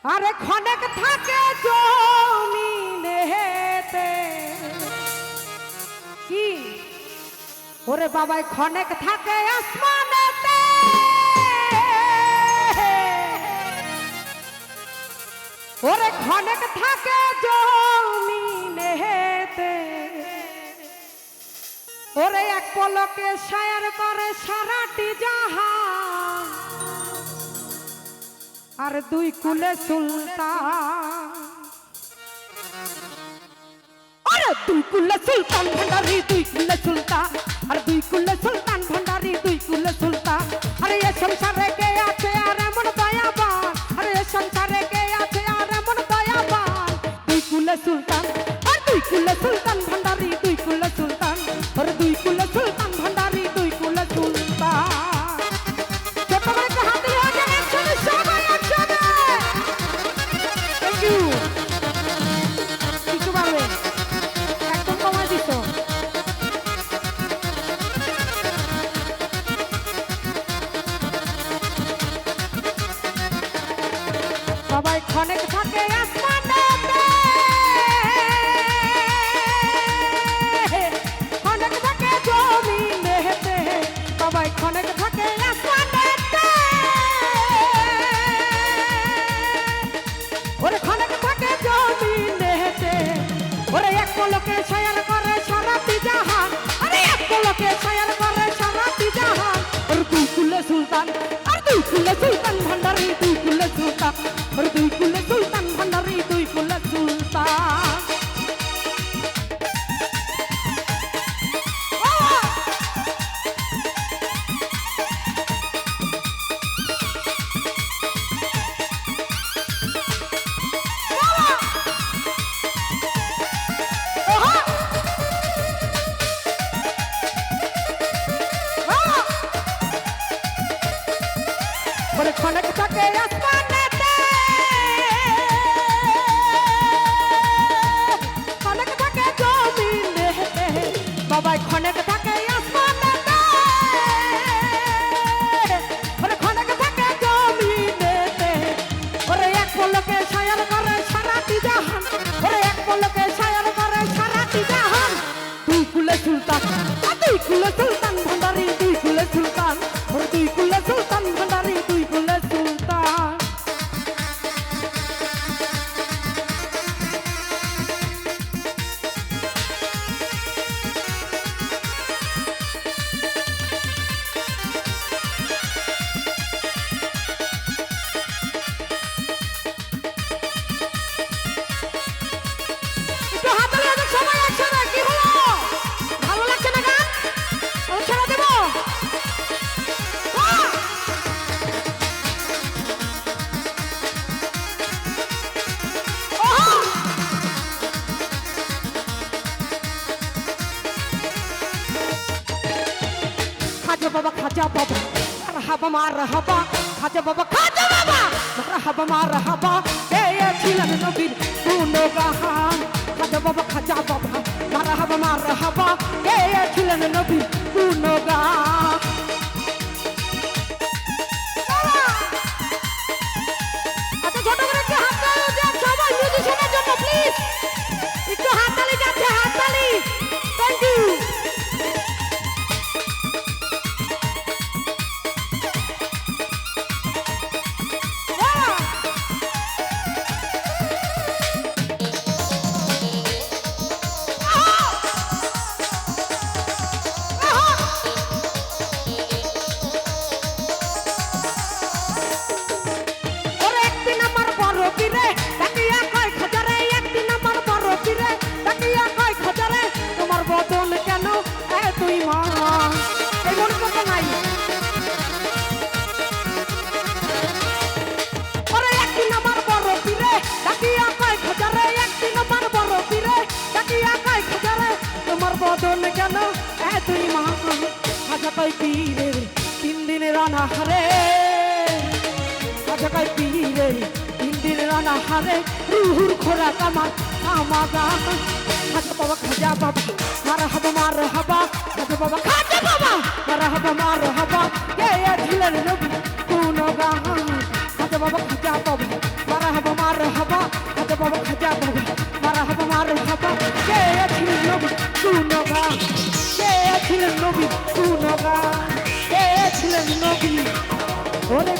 আরে ক্ষণেক থাকে জমিনেতে কি ওরে বাবাই ক্ষণেক থাকে আসমানেতে ওরে ক্ষণেক থাকে জমিনেতে ওরে এক পলকে শায়ার করে সারাটি জাহান আর দুই কুলে সুলতান আরে দুই কুলে সুলতান ভান্ডারি দুই কুলে সুলতান আর দুই কুলে সুলতান ভান্ডারি দুই কুলে সুলতান আরে এ সংসারে কে আছে আর এমন দয়াবান আরে এ সংসারে কে আছে আর এমন দয়াবান দুই কুলে সুলতান আর দুই কুলে সুলতান ভান্ডারি দুই কুলে সুলতান আর দুই কুলে সুলতান ভান্ডারি দুই কুলে সুলতান সবাই ক্ষণেক থাকে আসমানেতে ক্ষণেক থাকে জমিনেতে সবাই ক্ষণেক থাকে আসমানেতে ওরে ক্ষণেক থাকে জমিনেতে ওরে এক পলকে ছায়ার করে সারাটি জাহান আরে এক পলকে ছায়ার করে সারাটি জাহান ওর দুই কুলে সুলতান আর দুই কুলে সুলতান ভান্ডারি দুই কুলে সুলতান और दुई कुले सुल्तान भंडारी दुई कुले सुल्तान खनक থাকে আসমানেতে খনক থাকে জমিনেতে বাবাই খনক থাকে আসমানেতে ওরে খনক থাকে জমিনেতে ওরে এক পলকে ছায়ার করে সারাটি জাহান ওরে এক পলকে ছায়ার করে সারাটি জাহান দুই কুলে সুলতান দুই কুলে সুলতান ভান্ডারি দুই কুলে সুলতান ওরে দুই কুলে সুলতান ভান্ডারি দুই কুলে সুলতান बाबा खाजा बाबा मरहबा मरहबा खाजा बाबा मरहबा मरहबा ये छिलन नबीर सुनो गाहान खाजा बाबा मरहबा मरहबा ये छिलन नबीर सुनो गाहान अच्छा छोटो করে একটু হাত দাও যে সবাই মিউজিশিয়ানের জন্য প্লিজ একটু হাত তালি যাচ্ছে হাত তালি থ্যাংক ইউ বদন কেন এতই মহান খাজা কই পীরের 3 দিন রানা হারে খাজা কই পীরের 3 দিন রানা হারে রুহুর খোরাক আমার আমাগা খাজা বাবা মারহাবা মারহাবা খাজা বাবা মারহাবা মারহাবা কে ঝিলের নবী কোন গান খাজা বাবা খাজা বাবা মারহাবা যাব মারহাবা মারহাবা কে ছিলেন নবী গুণগান কে ছিলেন নবী গুণগান কে ছিলেন নবী ওরে